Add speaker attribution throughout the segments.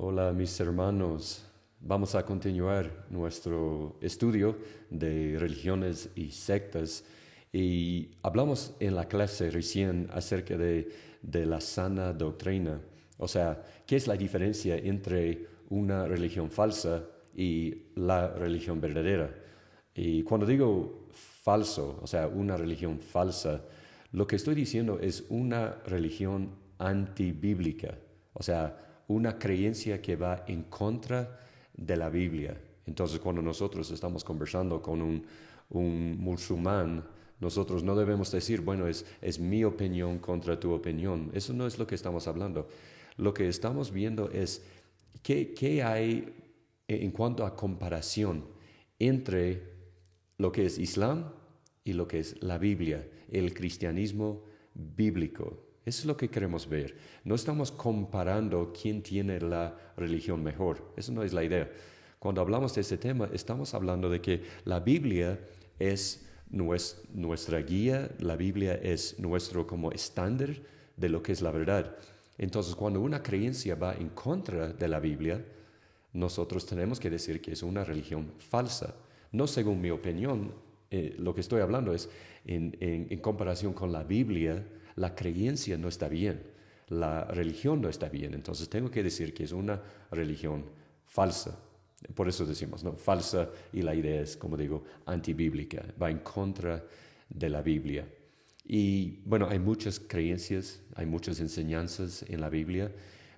Speaker 1: Hola mis hermanos, vamos a continuar nuestro estudio de religiones y sectas y hablamos en la clase recién acerca de la sana doctrina, o sea, ¿qué es la diferencia entre una religión falsa y la religión verdadera? Y cuando digo falso, o sea, una religión falsa, lo que estoy diciendo es una religión antibíblica, o sea, una creencia que va en contra de la Biblia. Entonces, cuando nosotros estamos conversando con un musulmán, nosotros no debemos decir, bueno, es mi opinión contra tu opinión. Eso no es lo que estamos hablando. Lo que estamos viendo es qué hay en cuanto a comparación entre lo que es Islam y lo que es la Biblia, el cristianismo bíblico. Eso es lo que queremos ver. No estamos comparando quién tiene la religión mejor. Eso no es la idea. Cuando hablamos de este tema, estamos hablando de que la Biblia es nuestra guía, la Biblia es nuestro como estándar de lo que es la verdad. Entonces, cuando una creencia va en contra de la Biblia, nosotros tenemos que decir que es una religión falsa. No según mi opinión, lo que estoy hablando es en comparación con la Biblia, la creencia no está bien, la religión no está bien. Entonces tengo que decir que es una religión falsa. Por eso decimos, ¿no? Falsa, y la idea es, como digo, antibíblica, va en contra de la Biblia. Y bueno, hay muchas creencias, hay muchas enseñanzas en la Biblia,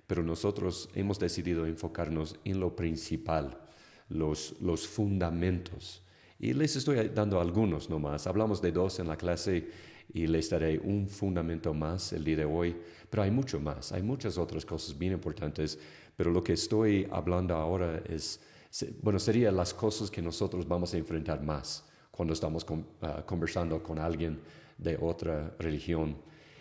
Speaker 1: pero nosotros hemos decidido enfocarnos en lo principal, los fundamentos. Y les estoy dando algunos nomás. Hablamos de dos en la clase y les daré un fundamento más el día de hoy, pero hay mucho más, hay muchas otras cosas bien importantes, pero lo que estoy hablando ahora serían las cosas que nosotros vamos a enfrentar más cuando estamos conversando con alguien de otra religión.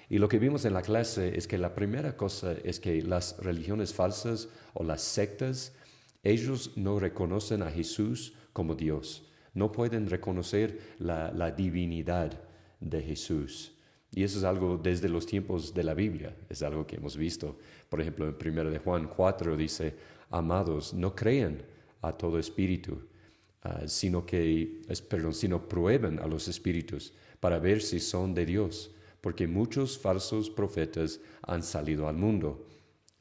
Speaker 1: Y lo que vimos en la clase es que la primera cosa es que las religiones falsas o las sectas, ellos no reconocen a Jesús como Dios. No pueden reconocer la divinidad de Jesús. Y eso es algo desde los tiempos de la Biblia, es algo que hemos visto. Por ejemplo, en 1 de Juan 4 dice, amados, no crean a todo espíritu, sino prueben a los espíritus para ver si son de Dios, porque muchos falsos profetas han salido al mundo.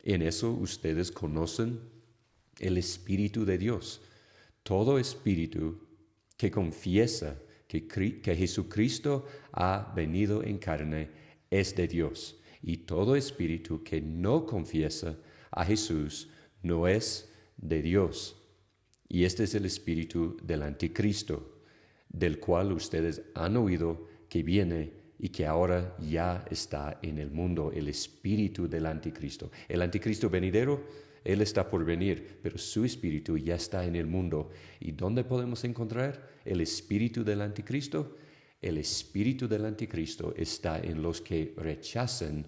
Speaker 1: En eso ustedes conocen el Espíritu de Dios. Todo espíritu que confiesa que Jesucristo ha venido en carne es de Dios. Y todo espíritu que no confiesa a Jesús no es de Dios. Y este es el espíritu del anticristo, del cual ustedes han oído que viene y que ahora ya está en el mundo, el espíritu del anticristo. El anticristo venidero, él está por venir, pero su espíritu ya está en el mundo. ¿Y dónde podemos encontrar el espíritu del anticristo? El espíritu del anticristo está en los que rechazan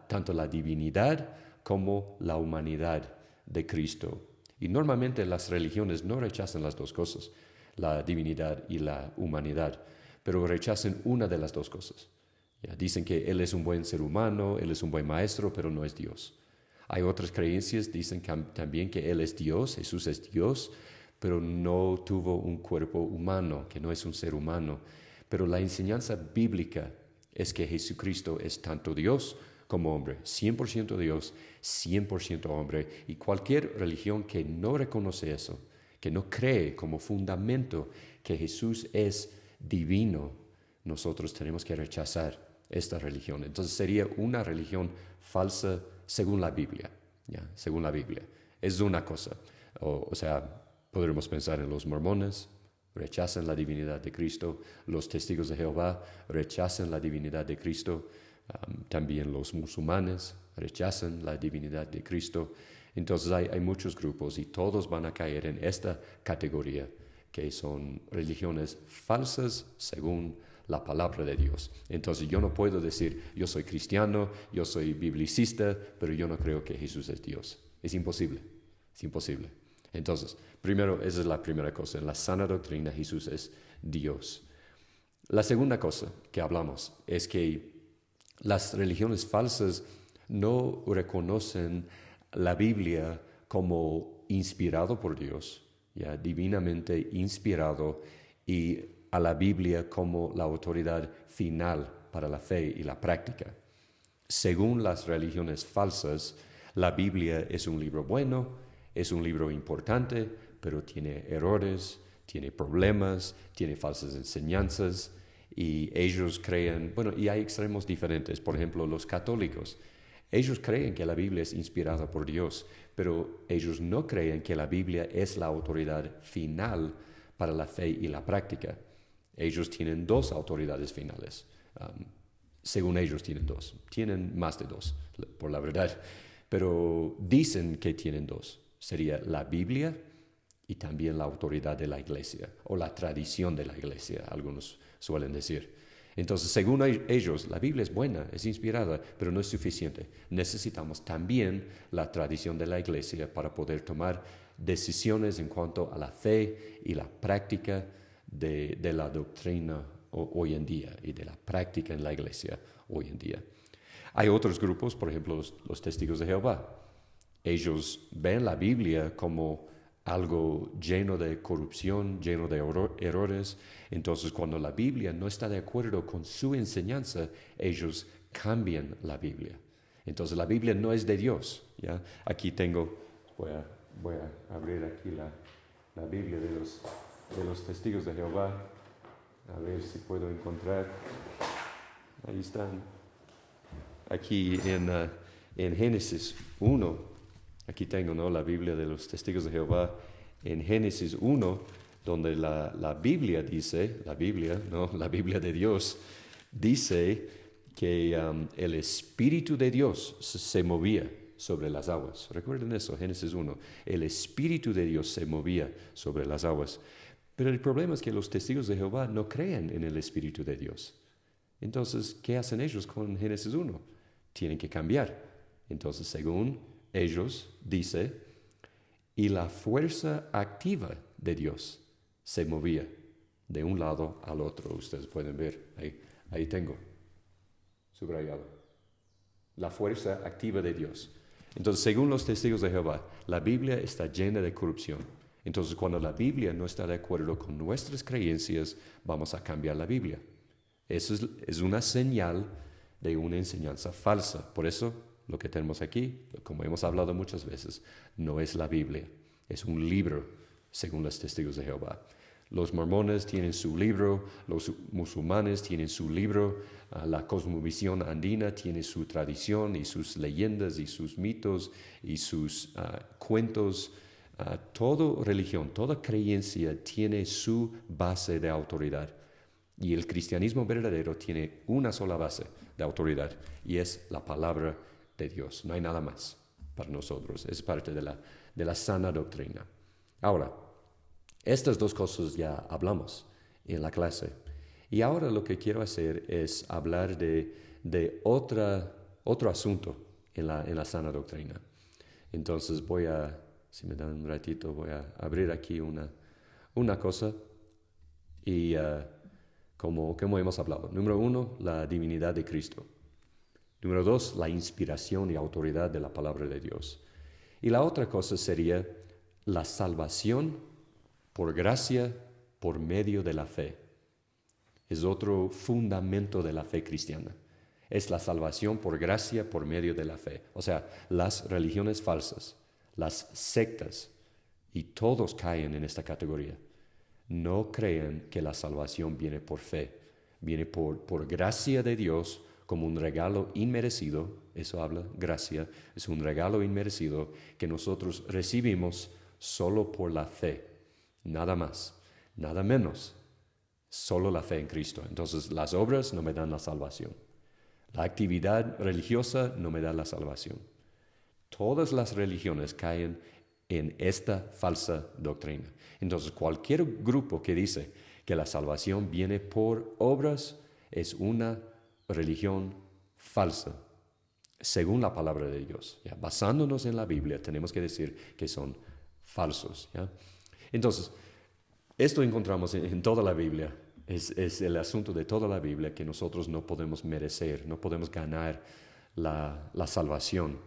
Speaker 1: tanto la divinidad como la humanidad de Cristo. Y normalmente las religiones no rechazan las dos cosas, la divinidad y la humanidad, pero rechazan una de las dos cosas. Ya, dicen que Él es un buen ser humano, Él es un buen maestro, pero no es Dios. Hay otras creencias, dicen también que Él es Dios, Jesús es Dios, pero no tuvo un cuerpo humano, que no es un ser humano. Pero la enseñanza bíblica es que Jesucristo es tanto Dios como hombre, 100% Dios, 100% hombre, y cualquier religión que no reconoce eso, que no cree como fundamento que Jesús es divino, nosotros tenemos que rechazar esta religión. Entonces sería una religión falsa según la Biblia, ¿ya? Según la Biblia. Es una cosa, o sea, podremos pensar en los mormones, rechazan la divinidad de Cristo, los testigos de Jehová rechazan la divinidad de Cristo, también los musulmanes rechazan la divinidad de Cristo. Entonces hay muchos grupos y todos van a caer en esta categoría, que son religiones falsas según la palabra de Dios. Entonces yo no puedo decir, yo soy cristiano, yo soy biblicista, pero yo no creo que Jesús es Dios. Es imposible, es imposible. Entonces, primero, esa es la primera cosa. En la sana doctrina, Jesús es Dios. La segunda cosa que hablamos es que las religiones falsas no reconocen la Biblia como inspirado por Dios, ya divinamente inspirado, y a la Biblia como la autoridad final para la fe y la práctica. Según las religiones falsas, la Biblia es un libro bueno, es un libro importante, pero tiene errores, tiene problemas, tiene falsas enseñanzas, y ellos creen, bueno, y hay extremos diferentes. Por ejemplo, los católicos, ellos creen que la Biblia es inspirada por Dios, pero ellos no creen que la Biblia es la autoridad final para la fe y la práctica. Ellos tienen dos autoridades finales. Según ellos tienen más de dos, por la verdad, pero dicen que tienen dos. Sería la Biblia y también la autoridad de la iglesia, o la tradición de la iglesia, algunos suelen decir. Entonces, según ellos, la Biblia es buena, es inspirada, pero no es suficiente. Necesitamos también la tradición de la iglesia para poder tomar decisiones en cuanto a la fe y la práctica de la doctrina hoy en día y de la práctica en la iglesia hoy en día. Hay otros grupos, por ejemplo, los testigos de Jehová. Ellos ven la Biblia como algo lleno de corrupción, lleno de errores. Entonces, cuando la Biblia no está de acuerdo con su enseñanza, ellos cambian la Biblia. Entonces, la Biblia no es de Dios, ¿ya? Aquí tengo, voy a abrir aquí la Biblia de los testigos de Jehová, a ver si puedo encontrar. Ahí están. Aquí en Génesis 1, aquí tengo, ¿no?, la Biblia de los testigos de Jehová. En Génesis 1, donde la Biblia dice, la Biblia de Dios, dice que el Espíritu de Dios se movía sobre las aguas. Recuerden eso, Génesis 1. El Espíritu de Dios se movía sobre las aguas. Pero el problema es que los testigos de Jehová no creen en el Espíritu de Dios. Entonces, ¿qué hacen ellos con Génesis 1? Tienen que cambiar. Entonces, según ellos, dice, y la fuerza activa de Dios se movía de un lado al otro. Ustedes pueden ver, ahí tengo subrayado. La fuerza activa de Dios. Entonces, según los testigos de Jehová, la Biblia está llena de corrupción. Entonces, cuando la Biblia no está de acuerdo con nuestras creencias, vamos a cambiar la Biblia. Eso es una señal de una enseñanza falsa. Por eso, lo que tenemos aquí, como hemos hablado muchas veces, no es la Biblia. Es un libro, según los testigos de Jehová. Los mormones tienen su libro, los musulmanes tienen su libro, la cosmovisión andina tiene su tradición y sus leyendas y sus mitos y sus cuentos. Toda religión, toda creencia tiene su base de autoridad. Y el cristianismo verdadero tiene una sola base de autoridad, y es la palabra de Dios. No hay nada más para nosotros. Es parte de la sana doctrina. Ahora, estas dos cosas ya hablamos en la clase. Y ahora lo que quiero hacer es hablar de otro asunto en la sana doctrina. Entonces si me dan un ratito, voy a abrir aquí una cosa y como hemos hablado. Número 1, la divinidad de Cristo. Número 2, la inspiración y autoridad de la palabra de Dios. Y la otra cosa sería la salvación por gracia por medio de la fe. Es otro fundamento de la fe cristiana. Es la salvación por gracia por medio de la fe. O sea, las religiones falsas, las sectas, y todos caen en esta categoría. No crean que la salvación viene por fe, viene por gracia de Dios como un regalo inmerecido. Eso habla, gracia, es un regalo inmerecido que nosotros recibimos solo por la fe, nada más, nada menos, solo la fe en Cristo. Entonces las obras no me dan la salvación, la actividad religiosa no me da la salvación. Todas las religiones caen en esta falsa doctrina. Entonces, cualquier grupo que dice que la salvación viene por obras es una religión falsa, según la palabra de Dios. ¿Ya? Basándonos en la Biblia, tenemos que decir que son falsos. ¿Ya? Entonces, esto encontramos en toda la Biblia. Es el asunto de toda la Biblia que nosotros no podemos merecer, no podemos ganar la salvación.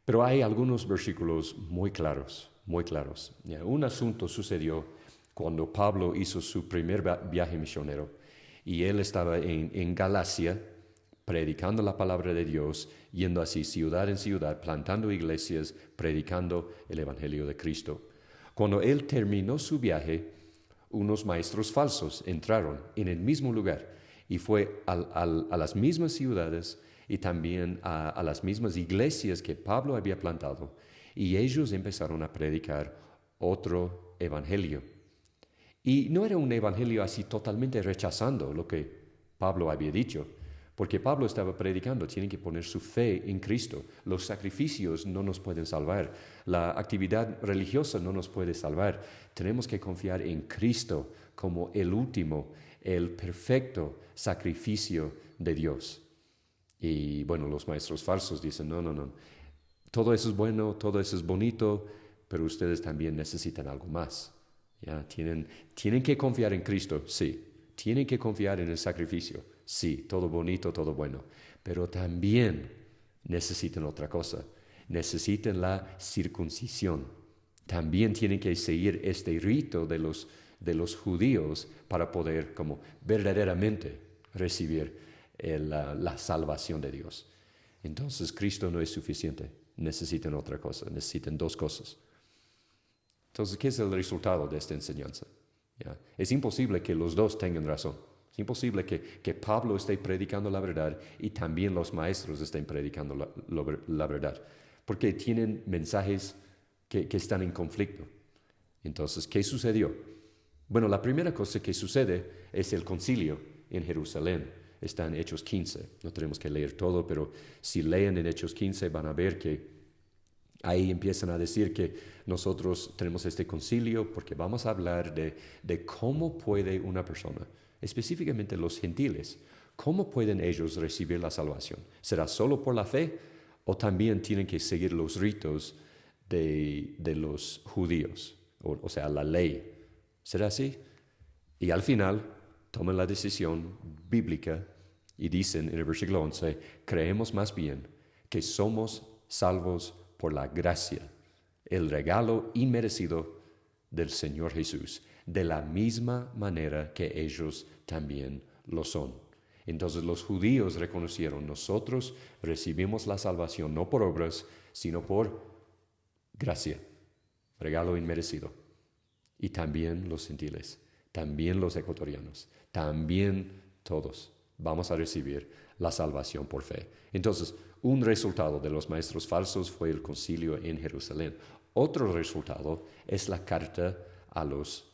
Speaker 1: Pero hay algunos versículos muy claros, muy claros. Ya, un asunto sucedió cuando Pablo hizo su primer viaje misionero y él estaba en Galacia predicando la palabra de Dios, yendo así ciudad en ciudad, plantando iglesias, predicando el Evangelio de Cristo. Cuando él terminó su viaje, unos maestros falsos entraron en el mismo lugar y fue a las mismas ciudades y también a las mismas iglesias que Pablo había plantado, y ellos empezaron a predicar otro evangelio. Y no era un evangelio así totalmente rechazando lo que Pablo había dicho, porque Pablo estaba predicando, tienen que poner su fe en Cristo. Los sacrificios no nos pueden salvar, la actividad religiosa no nos puede salvar. Tenemos que confiar en Cristo como el último, el perfecto sacrificio de Dios. Y bueno, los maestros falsos dicen, no, todo eso es bueno, todo eso es bonito, pero ustedes también necesitan algo más. ¿Ya? Tienen que confiar en Cristo, sí. Tienen que confiar en el sacrificio, sí, todo bonito, todo bueno. Pero también necesitan otra cosa, necesitan la circuncisión. También tienen que seguir este rito de los judíos para poder como verdaderamente recibir la salvación de Dios. Entonces Cristo no es suficiente, necesitan otra cosa, necesitan dos cosas. Entonces, ¿qué es el resultado de esta enseñanza? ¿Ya? Es imposible que los dos tengan razón. Es imposible que Pablo esté predicando la verdad y también los maestros estén predicando la verdad, porque tienen mensajes que están en conflicto. Entonces, ¿qué sucedió? Bueno, la primera cosa que sucede es el concilio en Jerusalén. Está en Hechos 15. No tenemos que leer todo, pero si leen en Hechos 15 van a ver que ahí empiezan a decir que nosotros tenemos este concilio porque vamos a hablar de cómo puede una persona, específicamente los gentiles, cómo pueden ellos recibir la salvación. ¿Será solo por la fe o también tienen que seguir los ritos de los judíos, o sea, la ley? ¿Será así? Y al final toman la decisión bíblica y dicen en el versículo 11, creemos más bien que somos salvos por la gracia, el regalo inmerecido del Señor Jesús, de la misma manera que ellos también lo son. Entonces los judíos reconocieron, nosotros recibimos la salvación no por obras, sino por gracia, regalo inmerecido. Y también los gentiles, también los ecuatorianos, también todos vamos a recibir la salvación por fe. Entonces, un resultado de los maestros falsos fue el concilio en Jerusalén. Otro resultado es la carta a los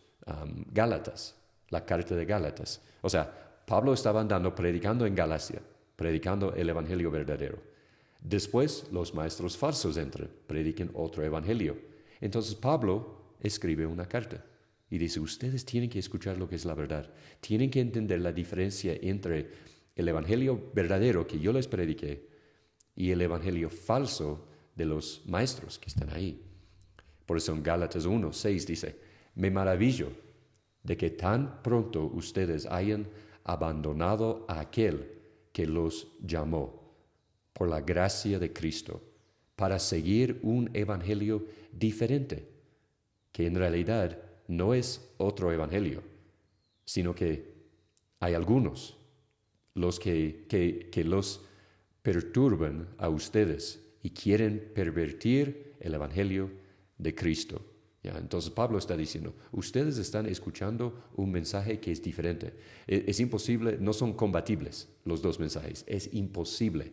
Speaker 1: Gálatas, la carta de Gálatas. O sea, Pablo estaba andando predicando en Galacia, predicando el evangelio verdadero. Después los maestros falsos entran, predican otro evangelio. Entonces Pablo escribe una carta y dice, ustedes tienen que escuchar lo que es la verdad. Tienen que entender la diferencia entre el evangelio verdadero que yo les prediqué y el evangelio falso de los maestros que están ahí. Por eso en Gálatas 1:6 dice, me maravillo de que tan pronto ustedes hayan abandonado a aquel que los llamó por la gracia de Cristo para seguir un evangelio diferente, que en realidad no es otro evangelio, sino que hay algunos los que los perturban a ustedes y quieren pervertir el evangelio de Cristo. ¿Ya? Entonces Pablo está diciendo, ustedes están escuchando un mensaje que es diferente. Es imposible, no son compatibles los dos mensajes, es imposible.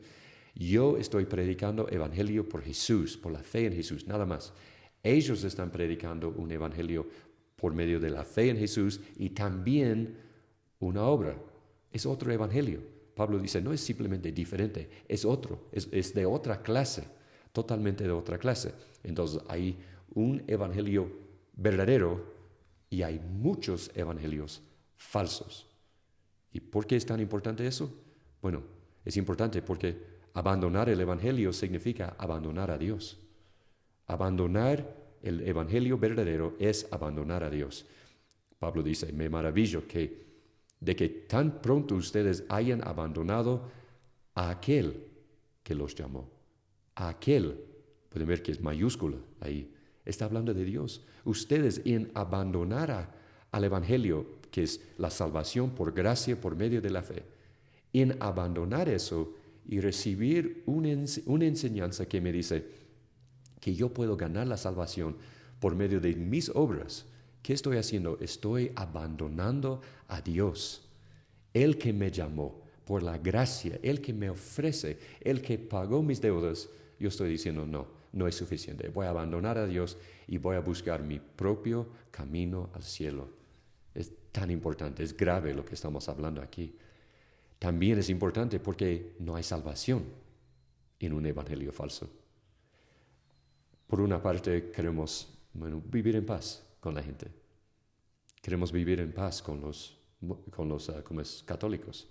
Speaker 1: Yo estoy predicando evangelio por Jesús, por la fe en Jesús, nada más. Ellos están predicando un evangelio por medio de la fe en Jesús y también una obra. Es otro evangelio. Pablo dice, no es simplemente diferente, es otro, es de otra clase, totalmente de otra clase. Entonces hay un evangelio verdadero y hay muchos evangelios falsos. ¿Y por qué es tan importante eso? Bueno, es importante porque abandonar el evangelio significa abandonar a Dios. Abandonar el evangelio verdadero es abandonar a Dios. Pablo dice, me maravillo de que tan pronto ustedes hayan abandonado a aquel que los llamó, a aquel Pueden ver que es mayúscula ahí. Está hablando de Dios. Ustedes en abandonar al Evangelio, que es la salvación por gracia, por medio de la fe, en abandonar eso y recibir una enseñanza que me dice que yo puedo ganar la salvación por medio de mis obras. ¿Qué estoy haciendo? Estoy abandonando a Dios, el que me llamó por la gracia, el que me ofrece, el que pagó mis deudas. Yo estoy diciendo, no es suficiente. Voy a abandonar a Dios y voy a buscar mi propio camino al cielo. Es tan importante, es grave lo que estamos hablando aquí. También es importante porque no hay salvación en un evangelio falso. Por una parte, queremos vivir en paz con la gente. Queremos vivir en paz con los católicos.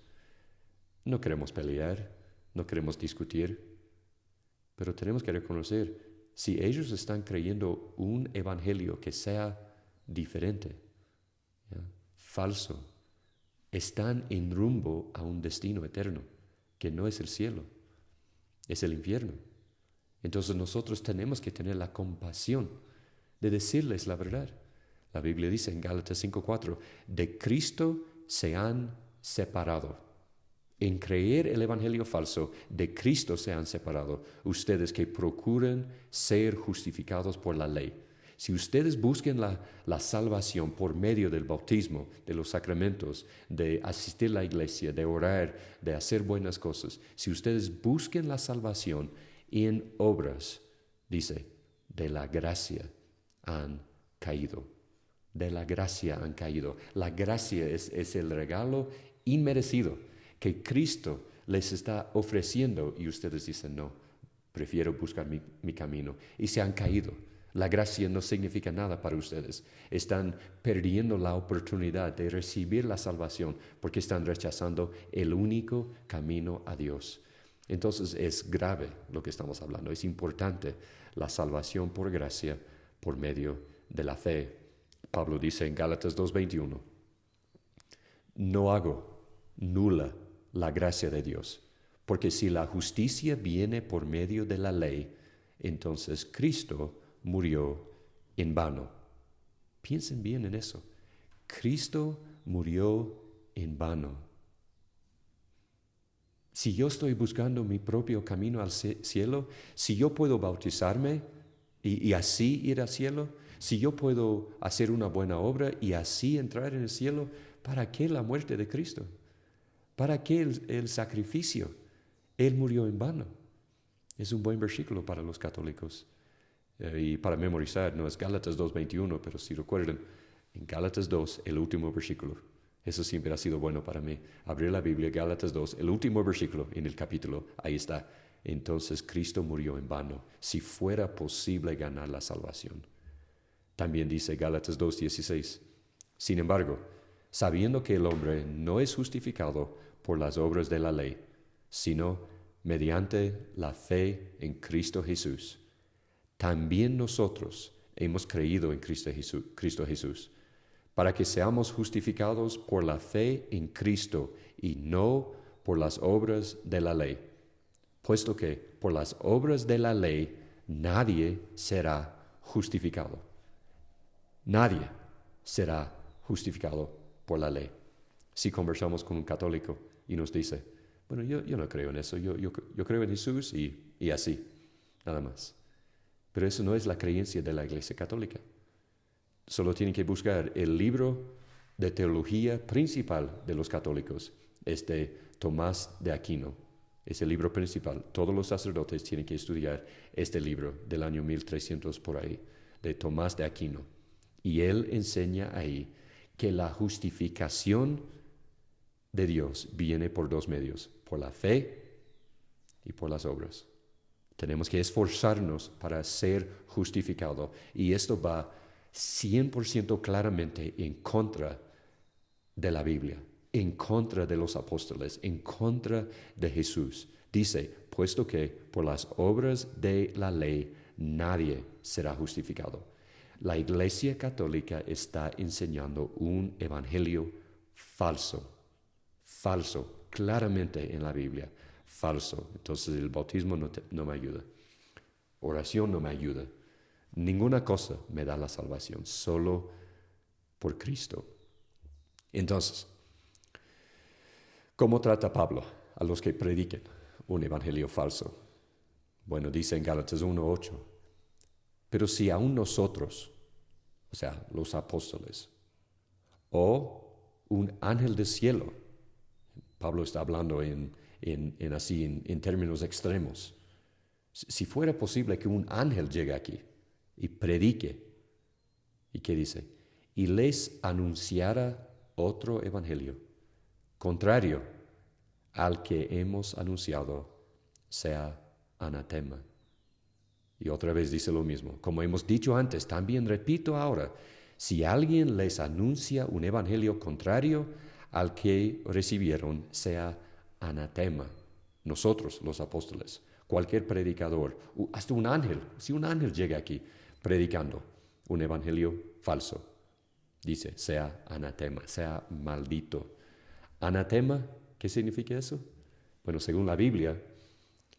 Speaker 1: No queremos pelear, no queremos discutir, pero tenemos que reconocer, si ellos están creyendo un evangelio que sea diferente, ¿ya?, falso, están en rumbo a un destino eterno, que no es el cielo, es el infierno. Entonces nosotros tenemos que tener la compasión de decirles la verdad. La Biblia dice en Gálatas 5:4, de Cristo se han separado. En creer el evangelio falso, de Cristo se han separado. Ustedes que procuran ser justificados por la ley. Si ustedes busquen la salvación por medio del bautismo, de los sacramentos, de asistir a la iglesia, de orar, de hacer buenas cosas, si ustedes busquen la salvación en obras, dice, de la gracia han caído. De la gracia han caído. La gracia es el regalo inmerecido que Cristo les está ofreciendo y ustedes dicen, no, prefiero buscar mi camino. Y se han caído. La gracia no significa nada para ustedes. Están perdiendo la oportunidad de recibir la salvación porque están rechazando el único camino a Dios. Entonces es grave lo que estamos hablando. Es importante la salvación por gracia por medio de la fe. Pablo dice en Gálatas 2:21, no hago nula la gracia de Dios, porque si la justicia viene por medio de la ley, entonces Cristo murió en vano. Piensen bien en eso. Cristo murió en vano. Si yo estoy buscando mi propio camino al cielo, si yo puedo bautizarme y así ir al cielo, si yo puedo hacer una buena obra y así entrar en el cielo, ¿para qué la muerte de Cristo? ¿Para qué el sacrificio? Él murió en vano. Es un buen versículo para los católicos. Y para memorizar, no es Gálatas 2:21, pero si recuerdan, en Gálatas 2, el último versículo. Eso siempre ha sido bueno para mí. Abrir la Biblia, Gálatas 2, el último versículo en el capítulo, ahí está. Entonces Cristo murió en vano, si fuera posible ganar la salvación. También dice Gálatas 2:16, sin embargo, sabiendo que el hombre no es justificado por las obras de la ley, sino mediante la fe en Cristo Jesús, también nosotros hemos creído en Cristo Jesús, para que seamos justificados por la fe en Cristo y no por las obras de la ley, puesto que por las obras de la ley nadie será justificado. Nadie será justificado por la ley. Si conversamos con un católico y nos dice, bueno, yo no creo en eso, yo creo en Jesús y así, nada más. Pero eso no es la creencia de la Iglesia Católica. Solo tienen que buscar el libro de teología principal de los católicos. Es de Tomás de Aquino. Es el libro principal. Todos los sacerdotes tienen que estudiar este libro del año 1300 por ahí, de Tomás de Aquino. Y él enseña ahí que la justificación de Dios viene por dos medios, por la fe y por las obras. Tenemos que esforzarnos para ser justificados. Y esto va 100% claramente en contra de la Biblia, en contra de los apóstoles, en contra de Jesús. Dice, puesto que por las obras de la ley nadie será justificado. La Iglesia Católica está enseñando un evangelio falso, claramente en la Biblia, falso. Entonces el bautismo no me ayuda. oración no me ayuda. Ninguna cosa me da la salvación, solo por Cristo. Entonces, ¿cómo trata Pablo a los que prediquen un evangelio falso? Bueno, dice en Gálatas 1:8, pero si aún nosotros, o sea, los apóstoles, o un ángel del cielo, Pablo está hablando en términos extremos, si fuera posible que un ángel llegue aquí y predique, ¿y qué dice? Y les anunciara otro evangelio, contrario al que hemos anunciado, sea anatema. Y otra vez dice lo mismo. Como hemos dicho antes, también repito ahora, si alguien les anuncia un evangelio contrario al que recibieron, sea anatema. Nosotros, los apóstoles, cualquier predicador, hasta un ángel, si un ángel llega aquí predicando un evangelio falso, dice, sea anatema, sea maldito. Anatema, ¿qué significa eso? Bueno, según la Biblia,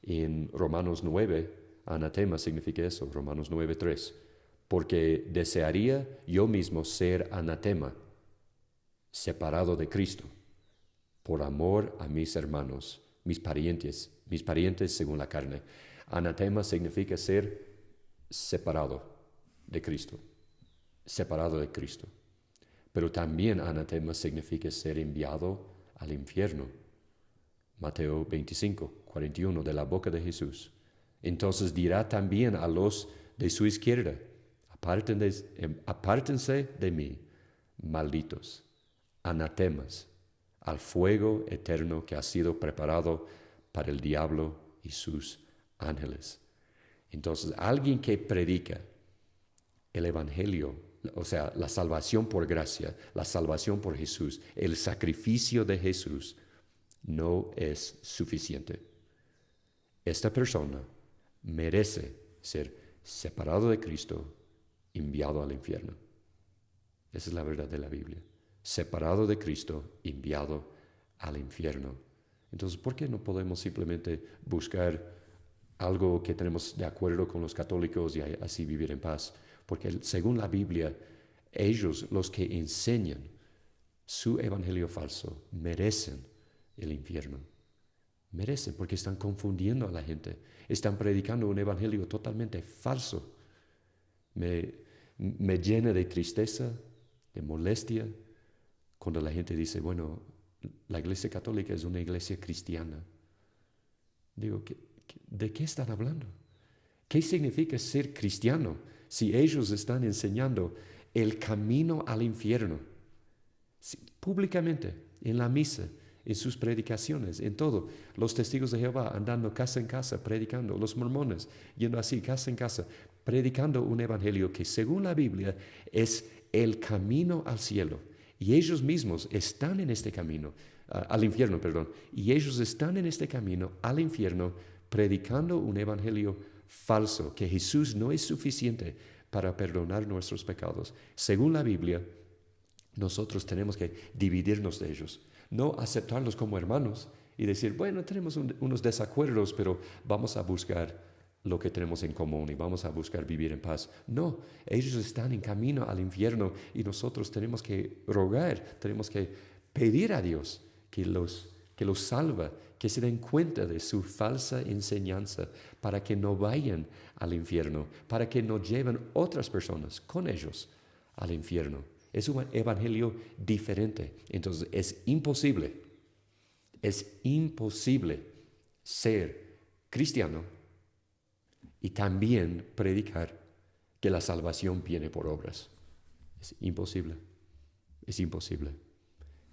Speaker 1: en Romanos 9, anatema significa eso, Romanos 9:3, porque desearía yo mismo ser anatema, separado de Cristo, por amor a mis hermanos, mis parientes según la carne. Anatema significa ser separado de Cristo, separado de Cristo. Pero también anatema significa ser enviado al infierno. Mateo 25:41, de la boca de Jesús. Entonces dirá también a los de su izquierda, apártense de mí, malditos, anatemas, al fuego eterno que ha sido preparado para el diablo y sus ángeles. Entonces, alguien que predica el evangelio, o sea, la salvación por gracia, la salvación por Jesús, el sacrificio de Jesús, no es suficiente. Esta persona merece ser separado de Cristo, enviado al infierno. Esa es la verdad de la Biblia. Separado de Cristo, enviado al infierno. Entonces, ¿por qué no podemos simplemente buscar algo que tenemos de acuerdo con los católicos y así vivir en paz? Porque según la Biblia, ellos, los que enseñan su evangelio falso, merecen el infierno. Merecen porque están confundiendo a la gente. Están predicando un evangelio totalmente falso. Me llena de tristeza, de molestia, cuando la gente dice, bueno, la iglesia católica es una iglesia cristiana. Digo, ¿de qué están hablando? ¿Qué significa ser cristiano si ellos están enseñando el camino al infierno? Públicamente, en la misa, en sus predicaciones, en todo. Los testigos de Jehová andando casa en casa predicando, los mormones yendo así casa en casa, predicando un evangelio que según la Biblia es el camino al cielo. Y ellos mismos están en este camino, al infierno, perdón. Y ellos están en este camino al infierno predicando un evangelio falso, que Jesús no es suficiente para perdonar nuestros pecados. Según la Biblia, nosotros tenemos que dividirnos de ellos. No aceptarlos como hermanos y decir, bueno, tenemos unos desacuerdos, pero vamos a buscar lo que tenemos en común y vamos a buscar vivir en paz. No, ellos están en camino al infierno y nosotros tenemos que rogar, tenemos que pedir a Dios que los salva, que se den cuenta de su falsa enseñanza para que no vayan al infierno, para que no lleven otras personas con ellos al infierno. Es un evangelio diferente. Entonces es imposible ser cristiano y también predicar que la salvación viene por obras. Es imposible.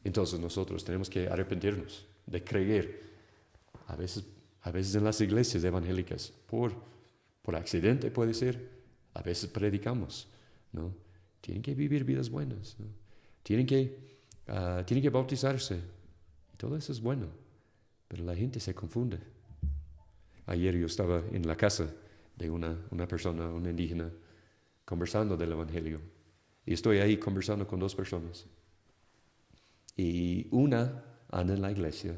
Speaker 1: Entonces nosotros tenemos que arrepentirnos de creer, a veces en las iglesias evangélicas, por accidente puede ser, a veces predicamos, ¿no? Tienen que vivir vidas buenas, ¿no? Tienen que bautizarse. Y todo eso es bueno, pero la gente se confunde. Ayer yo estaba en la casa de una persona, una indígena, conversando del evangelio. Y estoy ahí conversando con dos personas. Y una anda en la iglesia,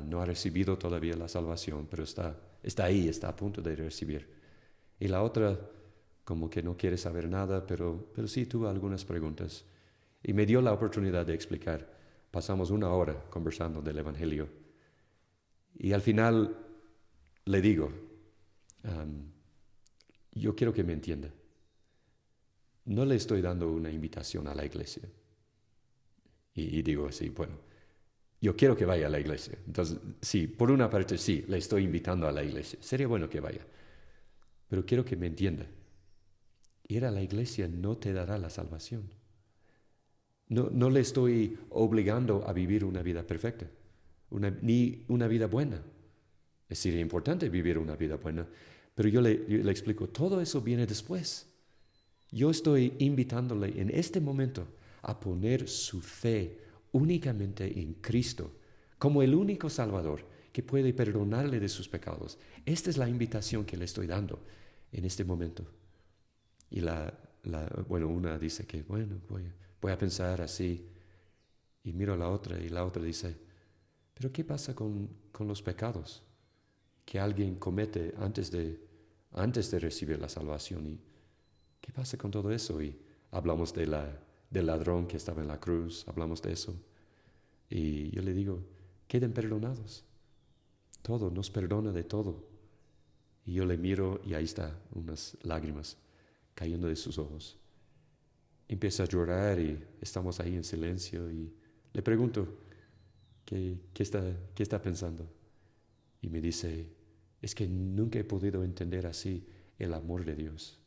Speaker 1: no ha recibido todavía la salvación, pero está ahí, está a punto de recibir. Y la otra, como que no quiere saber nada, pero sí tuvo algunas preguntas. Y me dio la oportunidad de explicar. Pasamos 1 hora conversando del Evangelio. Y al final le digo, yo quiero que me entienda. No le estoy dando una invitación a la iglesia. Y digo así, bueno, yo quiero que vaya a la iglesia. Entonces, sí, por una parte sí, le estoy invitando a la iglesia. Sería bueno que vaya. Pero quiero que me entienda. Ir a la iglesia no te dará la salvación. No le estoy obligando a vivir una vida perfecta, ni una vida buena. Es decir, es importante vivir una vida buena, pero yo le explico, todo eso viene después. Yo estoy invitándole en este momento a poner su fe únicamente en Cristo, como el único Salvador que puede perdonarle de sus pecados. Esta es la invitación que le estoy dando en este momento. Y una dice que, bueno, voy a pensar así. Y miro a la otra y la otra dice, pero ¿qué pasa con los pecados que alguien comete antes de recibir la salvación? ¿Y qué pasa con todo eso? Y hablamos del ladrón que estaba en la cruz, hablamos de eso. Y yo le digo, queden perdonados. Todo, nos perdona de todo. Y yo le miro y ahí está, unas lágrimas cayendo de sus ojos. Empieza a llorar y estamos ahí en silencio y le pregunto, ¿qué está pensando? Y me dice, es que nunca he podido entender así el amor de Dios.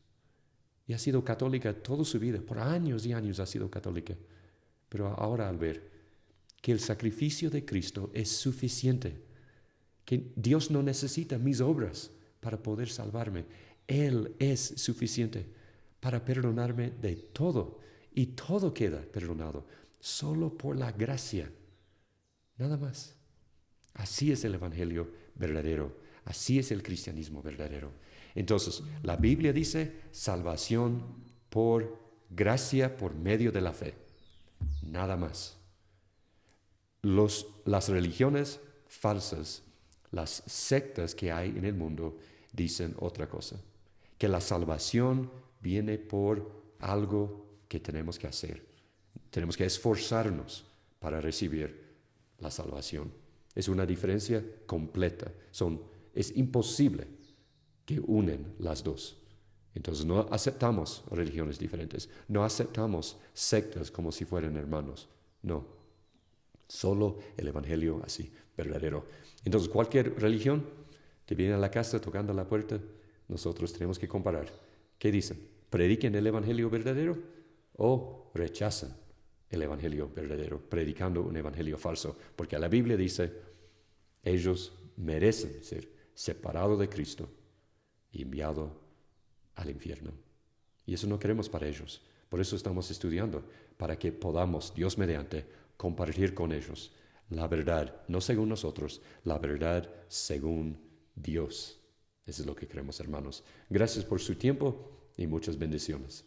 Speaker 1: Y ha sido católica toda su vida, por años y años ha sido católica. Pero ahora al ver que el sacrificio de Cristo es suficiente, que Dios no necesita mis obras para poder salvarme, Él es suficiente para perdonarme de todo, y todo queda perdonado, solo por la gracia, nada más. Así es el Evangelio verdadero, así es el cristianismo verdadero. Entonces, la Biblia dice salvación por gracia, por medio de la fe, nada más. Las religiones falsas, las sectas que hay en el mundo, dicen otra cosa, que la salvación viene por algo que tenemos que hacer. Tenemos que esforzarnos para recibir la salvación. Es una diferencia completa. Es imposible que unen las dos. Entonces no aceptamos religiones diferentes. No aceptamos sectas como si fueran hermanos. No. Solo el Evangelio así, verdadero. Entonces cualquier religión te viene a la casa tocando la puerta, nosotros tenemos que comparar. ¿Qué dicen? ¿Prediquen el Evangelio verdadero o rechazan el Evangelio verdadero, predicando un Evangelio falso? Porque la Biblia dice, ellos merecen ser separados de Cristo y enviados al infierno. Y eso no queremos para ellos. Por eso estamos estudiando, para que podamos, Dios mediante, compartir con ellos la verdad, no según nosotros, la verdad según Dios. Eso es lo que queremos, hermanos. Gracias por su tiempo y muchas bendiciones.